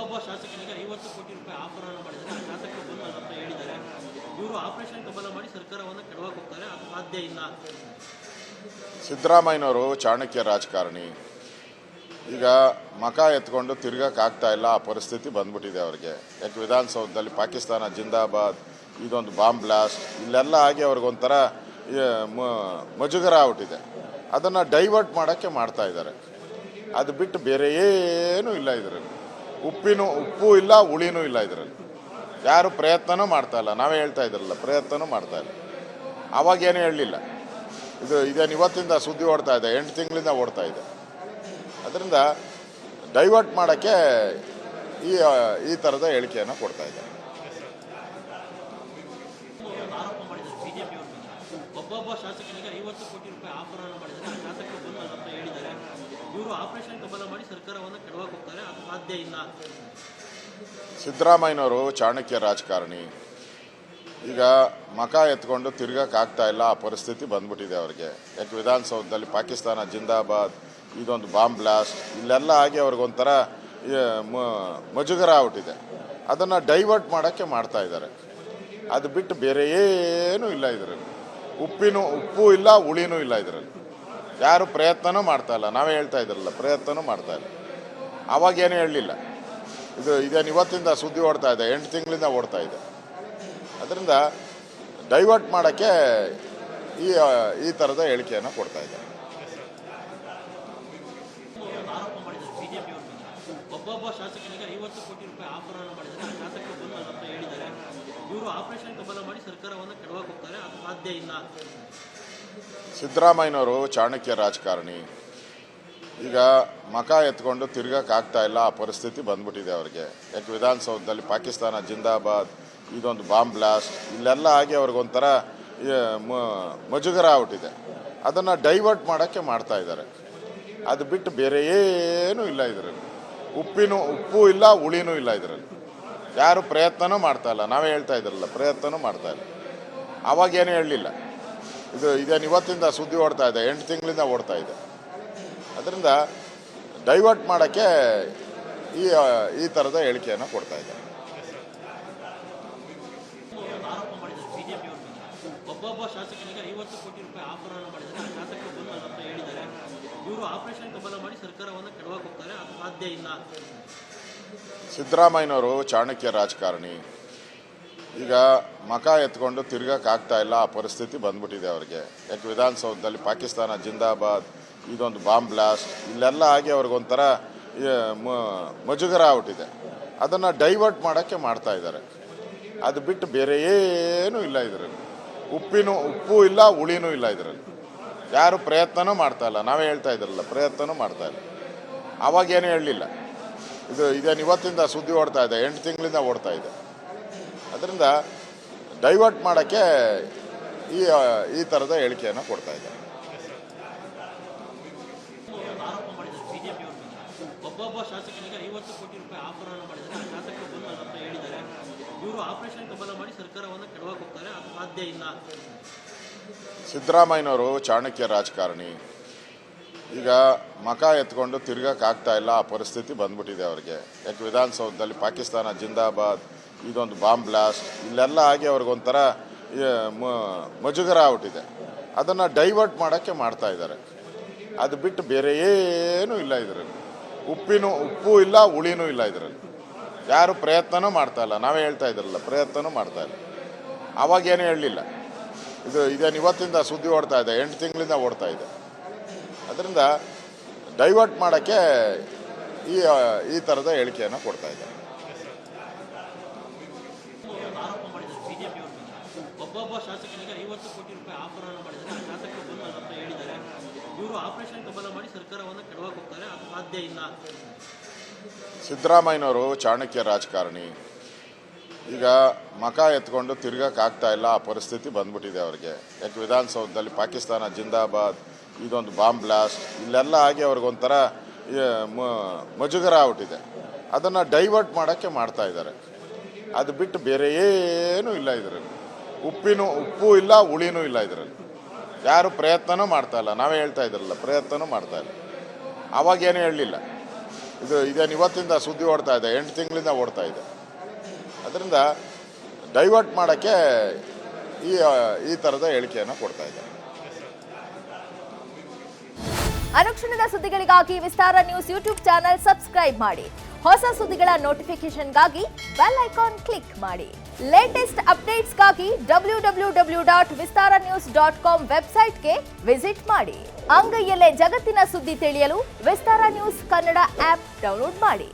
ಒಬ್ಬ ಶಾಸಕನಿಗೆ 50 ಕೋಟಿ ರೂಪಾಯಿ ಆಫರನ್ನು ಮಾಡಿದರೆ ಆ ಶಾಸಕರು ಬಂದು ನನ್ನ ಹತ್ರ ಹೇಳಿದ್ದಾರೆ, ಇವರು ಆಪರೇಷನ್ ಕಮಲ ಮಾಡಿ ಸರ್ಕಾರವನ್ನು ಕೆಡವಕ್ಕೆ ಹೋಗ್ತಾರೆ, ಅದು ಸಾಧ್ಯ ಇಲ್ಲ. ಸಿದ್ದರಾಮಯ್ಯನವರು ಚಾಣಕ್ಯ ರಾಜಕಾರಣಿ. ಈಗ ಮಕ ಎತ್ಕೊಂಡು ತಿರ್ಗಕ್ಕಾಗ್ತಾ ಇಲ್ಲ, ಆ ಪರಿಸ್ಥಿತಿ ಬಂದ್ಬಿಟ್ಟಿದೆ ಅವ್ರಿಗೆ. ಯಾಕೆ ವಿಧಾನಸೌಧದಲ್ಲಿ ಪಾಕಿಸ್ತಾನ ಜಿಂದಾಬಾದ್, ಇದೊಂದು ಬಾಂಬ್ ಬ್ಲಾಸ್ಟ್ ಇಲ್ಲೆಲ್ಲ ಆಗಿ ಅವ್ರಿಗೊಂಥರ ಮುಜುಗರ ಆಗ್ಬಿಟ್ಟಿದೆ. ಅದನ್ನು ಡೈವರ್ಟ್ ಮಾಡೋಕ್ಕೆ ಮಾಡ್ತಾ ಇದ್ದಾರೆ. ಅದು ಬಿಟ್ಟು ಬೇರೆ ಏನೂ ಇಲ್ಲ ಇದರಲ್ಲಿ. ಉಪ್ಪು ಇಲ್ಲ, ಹುಳಿನೂ ಇಲ್ಲ ಇದರಲ್ಲಿ. ಯಾರು ಪ್ರಯತ್ನನೂ ಮಾಡ್ತಾ ಇಲ್ಲ. ನಾವೇ ಹೇಳ್ತಾ ಇದ್ರಲ್ಲ, ಪ್ರಯತ್ನನೂ ಮಾಡ್ತಾ ಇಲ್ಲ. ಅವಾಗೇನು ಹೇಳಲಿಲ್ಲ. ಇದೇನು ಇವತ್ತಿಂದ ಸುದ್ದಿ ಓಡ್ತಾ ಇದೆ, 8 ತಿಂಗಳಿಂದ ಓಡ್ತಾ ಇದೆ. ಅದರಿಂದ ಡೈವರ್ಟ್ ಮಾಡೋಕ್ಕೆ ಈ ಥರದ ಹೇಳಿಕೆಯನ್ನು ಕೊಡ್ತಾ ಇದ್ದಾರೆ. ಒಬ್ಬ ಶಾಸಕನಿಗೆ 50 ಕೋಟಿ ರೂಪಾಯಿ ಆಫರನ್ನು ಮಾಡಿದರೆ ಆ ಶಾಸಕರು ಬಂದು ನನ್ನ ಹತ್ರ ಹೇಳಿದ್ದಾರೆ, ಇವರು ಆಪರೇಷನ್ ಕಮಲ ಮಾಡಿ ಸರ್ಕಾರವನ್ನು ಕೆಡವಕ್ಕೆ ಹೋಗ್ತಾರೆ, ಅದು ಸಾಧ್ಯ ಇಲ್ಲ. ಸಿದ್ದರಾಮಯ್ಯನವರು ಚಾಣಕ್ಯ ರಾಜಕಾರಣಿ. ಈಗ ಮಕ ಎತ್ಕೊಂಡು ತಿರ್ಗಕ್ಕಾಗ್ತಾ ಇಲ್ಲ, ಆ ಪರಿಸ್ಥಿತಿ ಬಂದ್ಬಿಟ್ಟಿದೆ ಅವ್ರಿಗೆ. ಯಾಕೆ ವಿಧಾನಸೌಧದಲ್ಲಿ ಪಾಕಿಸ್ತಾನ ಜಿಂದಾಬಾದ್, ಇದೊಂದು ಬಾಂಬ್ ಬ್ಲಾಸ್ಟ್ ಇಲ್ಲೆಲ್ಲ ಆಗಿ ಅವ್ರಿಗೊಂಥರ ಮುಜುಗರ ಆಗ್ಬಿಟ್ಟಿದೆ. ಅದನ್ನು ಡೈವರ್ಟ್ ಮಾಡೋಕ್ಕೆ ಮಾಡ್ತಾ ಇದ್ದಾರೆ. ಅದು ಬಿಟ್ಟು ಬೇರೆ ಏನೂ ಇಲ್ಲ ಇದರಲ್ಲಿ. ಉಪ್ಪು ಇಲ್ಲ, ಹುಳಿನೂ ಇಲ್ಲ ಇದರಲ್ಲಿ. ಯಾರು ಪ್ರಯತ್ನನೂ ಮಾಡ್ತಾ ಇಲ್ಲ. ನಾವೇ ಹೇಳ್ತಾ ಇದ್ರಲ್ಲ, ಪ್ರಯತ್ನನೂ ಮಾಡ್ತಾ ಇಲ್ಲ. ಅವಾಗೇನು ಹೇಳಲಿಲ್ಲ. ಇದೇನು ಇವತ್ತಿಂದ ಸುದ್ದಿ ಓಡ್ತಾ ಇದೆ, 8 ತಿಂಗಳಿಂದ ಓಡ್ತಾ ಇದೆ. ಅದರಿಂದ ಡೈವರ್ಟ್ ಮಾಡೋಕ್ಕೆ ಈ ಥರದ ಹೇಳಿಕೆಯನ್ನು ಕೊಡ್ತಾ ಇದ್ದಾರೆ. ಒಬ್ಬ ಶಾಸಕನಿಗೆ 50 ಕೋಟಿ ರೂಪಾಯಿ ಆಫರನ್ನು ಮಾಡಿದರೆ ಆ ಶಾಸಕರು ಬಂದು ನನ್ನ ಹತ್ರ ಹೇಳಿದ್ದಾರೆ, ಇವರು ಆಪರೇಷನ್ ಕಮಲ ಮಾಡಿ ಸರ್ಕಾರವನ್ನು ಕೆಡವಕ್ಕೆ ಹೋಗ್ತಾರೆ, ಅದು ಸಾಧ್ಯ ಇಲ್ಲ. ಸಿದ್ದರಾಮಯ್ಯನವರು ಚಾಣಕ್ಯ ರಾಜಕಾರಣಿ. ಈಗ ಮಕ ಎತ್ಕೊಂಡು ತಿರ್ಗಕ್ಕಾಗ್ತಾ ಇಲ್ಲ, ಆ ಪರಿಸ್ಥಿತಿ ಬಂದ್ಬಿಟ್ಟಿದೆ ಅವ್ರಿಗೆ. ಯಾಕೆ ವಿಧಾನಸೌಧದಲ್ಲಿ ಪಾಕಿಸ್ತಾನ ಜಿಂದಾಬಾದ್, ಇದೊಂದು ಬಾಂಬ್ ಬ್ಲಾಸ್ಟ್ ಇಲ್ಲೆಲ್ಲ ಆಗಿ ಅವ್ರಿಗೊಂಥರ ಮುಜುಗರ ಆಗ್ಬಿಟ್ಟಿದೆ. ಅದನ್ನು ಡೈವರ್ಟ್ ಮಾಡೋಕ್ಕೆ ಮಾಡ್ತಾ ಇದ್ದಾರೆ. ಅದು ಬಿಟ್ಟು ಬೇರೆ ಏನೂ ಇಲ್ಲ ಇದರಲ್ಲಿ. ಉಪ್ಪು ಇಲ್ಲ, ಹುಳಿನೂ ಇಲ್ಲ ಇದರಲ್ಲಿ. ಯಾರು ಪ್ರಯತ್ನನೂ ಮಾಡ್ತಾ ಇಲ್ಲ. ನಾವೇ ಹೇಳ್ತಾ ಇದ್ರಲ್ಲ, ಪ್ರಯತ್ನನೂ ಮಾಡ್ತಾ ಇಲ್ಲ. ಅವಾಗೇನು ಹೇಳಲಿಲ್ಲ. ಇದೇನು ಇವತ್ತಿಂದ ಸುದ್ದಿ ಓಡ್ತಾ ಇದೆ, 8 ತಿಂಗಳಿಂದ ಓಡ್ತಾ ಇದೆ. ಅದರಿಂದ ಡೈವರ್ಟ್ ಮಾಡೋಕ್ಕೆ ಈ ಥರದ ಹೇಳಿಕೆಯನ್ನು ಕೊಡ್ತಾ ಇದ್ದಾರೆ. ಒಬ್ಬ ಶಾಸಕನಿಗೆ 50 ಕೋಟಿ ರೂಪಾಯಿ ಆಫರನ್ನು ಮಾಡಿದರೆ ಆ ಶಾಸಕರು ಬಂದು ನನ್ನ ಹತ್ರ ಹೇಳಿದ್ದಾರೆ, ಇವರು ಆಪರೇಷನ್ ಕಮಲ ಮಾಡಿ ಸರ್ಕಾರವನ್ನು ಕೆಡವಕ್ಕೆ ಹೋಗ್ತಾರೆ, ಅದು ಸಾಧ್ಯ ಇಲ್ಲ. ಸಿದ್ದರಾಮಯ್ಯನವರು ಚಾಣಕ್ಯ ರಾಜಕಾರಣಿ. ಈಗ ಮಕ ಎತ್ಕೊಂಡು ತಿರ್ಗಕ್ಕಾಗ್ತಾ ಇಲ್ಲ, ಆ ಪರಿಸ್ಥಿತಿ ಬಂದ್ಬಿಟ್ಟಿದೆ ಅವ್ರಿಗೆ. ಯಾಕೆ ವಿಧಾನಸೌಧದಲ್ಲಿ ಪಾಕಿಸ್ತಾನ ಜಿಂದಾಬಾದ್, ಇದೊಂದು ಬಾಂಬ್ ಬ್ಲಾಸ್ಟ್ ಇಲ್ಲೆಲ್ಲ ಆಗಿ ಅವ್ರಿಗೊಂಥರ ಮುಜುಗರ ಆಗ್ಬಿಟ್ಟಿದೆ. ಅದನ್ನು ಡೈವರ್ಟ್ ಮಾಡೋಕ್ಕೆ ಮಾಡ್ತಾ ಇದ್ದಾರೆ. ಅದು ಬಿಟ್ಟು ಬೇರೆ ಏನೂ ಇಲ್ಲ ಇದರಲ್ಲಿ. ಉಪ್ಪು ಇಲ್ಲ, ಹುಳಿನೂ ಇಲ್ಲ ಇದರಲ್ಲಿ. ಯಾರು ಪ್ರಯತ್ನನೂ ಮಾಡ್ತಾ ಇಲ್ಲ. ನಾವೇ ಹೇಳ್ತಾ ಇದ್ರಲ್ಲ, ಪ್ರಯತ್ನನೂ ಮಾಡ್ತಾ ಇಲ್ಲ. ಅವಾಗೇನು ಹೇಳಲಿಲ್ಲ. ಇದೇನು ಇವತ್ತಿಂದ ಸುದ್ದಿ ಓಡ್ತಾ ಇದೆ, 8 ತಿಂಗಳಿಂದ ಓಡ್ತಾ ಇದೆ. ಅದರಿಂದ ಡೈವರ್ಟ್ ಮಾಡೋಕ್ಕೆ ಈ ಥರದ ಹೇಳಿಕೆಯನ್ನು ಕೊಡ್ತಾ ಇದ್ದಾರೆ. ಒಬ್ಬ ಶಾಸಕನಿಗೆ 50 ಕೋಟಿ ರೂಪಾಯಿ ಆಫರನ್ನು ಮಾಡಿದರೆ ಆ ಶಾಸಕರು ಬಂದು ನನ್ನ ಹತ್ರ ಹೇಳಿದ್ದಾರೆ, ಇವರು ಆಪರೇಷನ್ ಕಮಲ ಮಾಡಿ ಸರ್ಕಾರವನ್ನು ಕೆಡವಕ್ಕೆ ಹೋಗ್ತಾರೆ, ಅದು ಸಾಧ್ಯ ಇಲ್ಲ. ಸಿದ್ದರಾಮಯ್ಯನವರು ಚಾಣಕ್ಯ ರಾಜಕಾರಣಿ. ಈಗ ಮಕ ಎತ್ಕೊಂಡು ತಿರ್ಗಕ್ಕಾಗ್ತಾ ಇಲ್ಲ, ಆ ಪರಿಸ್ಥಿತಿ ಬಂದ್ಬಿಟ್ಟಿದೆ ಅವ್ರಿಗೆ. ಯಾಕೆ ವಿಧಾನಸೌಧದಲ್ಲಿ ಪಾಕಿಸ್ತಾನ ಜಿಂದಾಬಾದ್, ಇದೊಂದು ಬಾಂಬ್ ಬ್ಲಾಸ್ಟ್ ಇಲ್ಲೆಲ್ಲ ಆಗಿ ಅವ್ರಿಗೊಂಥರ ಮುಜುಗರ ಆಗ್ಬಿಟ್ಟಿದೆ. ಅದನ್ನು ಡೈವರ್ಟ್ ಮಾಡೋಕ್ಕೆ ಮಾಡ್ತಾ ಇದ್ದಾರೆ. ಅದು ಬಿಟ್ಟು ಬೇರೆ ಏನೂ ಇಲ್ಲ ಇದರಲ್ಲಿ. ಉಪ್ಪು ಇಲ್ಲ, ಹುಳಿನೂ ಇಲ್ಲ ಇದರಲ್ಲಿ. ಯಾರು ಪ್ರಯತ್ನನೂ ಮಾಡ್ತಾ ಇಲ್ಲ. ನಾವೇ ಹೇಳ್ತಾ ಇದ್ರಲ್ಲ, ಪ್ರಯತ್ನನೂ ಮಾಡ್ತಾ ಇಲ್ಲ. ಅವಾಗೇನು ಹೇಳಲಿಲ್ಲ. ಇದೇನು ಇವತ್ತಿಂದ ಸುದ್ದಿ ಓಡ್ತಾ ಇದೆ, 8 ತಿಂಗಳಿಂದ ಓಡ್ತಾ ಇದೆ. ಅದರಿಂದ ಡೈವರ್ಟ್ ಮಾಡೋಕ್ಕೆ ಈ ಥರದ ಹೇಳಿಕೆಯನ್ನು ಕೊಡ್ತಾ ಇದ್ದಾರೆ. ಒಬ್ಬ ಶಾಸಕನಿಗೆ 50 ಕೋಟಿ ರೂಪಾಯಿ ಆಫರನ್ನು ಮಾಡಿದರೆ ಆ ಶಾಸಕರು ಬಂದು ನನ್ನ ಹತ್ರ ಹೇಳಿದ್ದಾರೆ, ಇವರು ಆಪರೇಷನ್ ಕಮಲ ಮಾಡಿ ಸರ್ಕಾರವನ್ನು ಕೆಡವಕ್ಕೆ ಹೋಗ್ತಾರೆ, ಅದು ಸಾಧ್ಯ ಇಲ್ಲ. ಸಿದ್ದರಾಮಯ್ಯನವರು ಚಾಣಕ್ಯ ರಾಜಕಾರಣಿ. ಈಗ ಮಕ ಎತ್ಕೊಂಡು ತಿರ್ಗಕ್ಕಾಗ್ತಾ ಇಲ್ಲ, ಆ ಪರಿಸ್ಥಿತಿ ಬಂದ್ಬಿಟ್ಟಿದೆ ಅವ್ರಿಗೆ. ಯಾಕೆ ವಿಧಾನಸೌಧದಲ್ಲಿ ಪಾಕಿಸ್ತಾನ ಜಿಂದಾಬಾದ್, ಇದೊಂದು ಬಾಂಬ್ ಬ್ಲಾಸ್ಟ್ ಇಲ್ಲೆಲ್ಲ ಆಗಿ ಅವ್ರಿಗೊಂಥರ ಮುಜುಗರ ಆಗ್ಬಿಟ್ಟಿದೆ. ಅದನ್ನು ಡೈವರ್ಟ್ ಮಾಡೋಕ್ಕೆ ಮಾಡ್ತಾ ಇದ್ದಾರೆ. ಅದು ಬಿಟ್ಟು ಬೇರೆ ಏನೂ ಇಲ್ಲ ಇದರಲ್ಲಿ. ಉಪ್ಪು ಇಲ್ಲ, ಹುಳಿನೂ ಇಲ್ಲ ಇದರಲ್ಲಿ. ಯಾರು ಪ್ರಯತ್ನನೂ ಮಾಡ್ತಾ ಇಲ್ಲ. ನಾವೇ ಹೇಳ್ತಾ ಇದ್ರಲ್ಲ, ಪ್ರಯತ್ನನೂ ಮಾಡ್ತಾ ಇಲ್ಲ. ಅವಾಗೇನು ಹೇಳಲಿಲ್ಲ. ಇದೇನು ಇವತ್ತಿಂದ ಸುದ್ದಿ ಓಡ್ತಾ ಇದೆ, 8 ತಿಂಗಳಿಂದ ಓಡ್ತಾ ಇದೆ. ಅದರಿಂದ ಡೈವರ್ಟ್ ಮಾಡೋಕ್ಕೆ ಈ ಥರದ ಹೇಳಿಕೆಯನ್ನು ಕೊಡ್ತಾ ಇದ್ದಾರೆ. ಅನುಕ್ಷಣದ ಸುದ್ದಿಗಳಿಗಾಗಿ ವಿಸ್ತಾರ ನ್ಯೂಸ್ ಯೂಟ್ಯೂಬ್ ಚಾನೆಲ್ ಸಬ್ಸ್ಕ್ರೈಬ್ ಮಾಡಿ. ಹೊಸ ಸುದ್ದಿಗಳ ನೋಟಿಫಿಕೇಶನ್ಗಾಗಿ ಬೆಲ್ ಐಕಾನ್ ಕ್ಲಿಕ್ ಮಾಡಿ. ಲೇಟೆಸ್ಟ್ ಅಪ್ಡೇಟ್ಸ್ಗಾಗಿ www.vistaranews.com ವೆಬ್ಸೈಟ್ಗೆ ವಿಸಿಟ್ ಮಾಡಿ. ಅಂಗೈಯಲ್ಲೇ ಜಗತ್ತಿನ ಸುದ್ದಿ ತಿಳಿಯಲು ವಿಸ್ತಾರ ನ್ಯೂಸ್ ಕನ್ನಡ ಆಪ್ ಡೌನ್ಲೋಡ್ ಮಾಡಿ.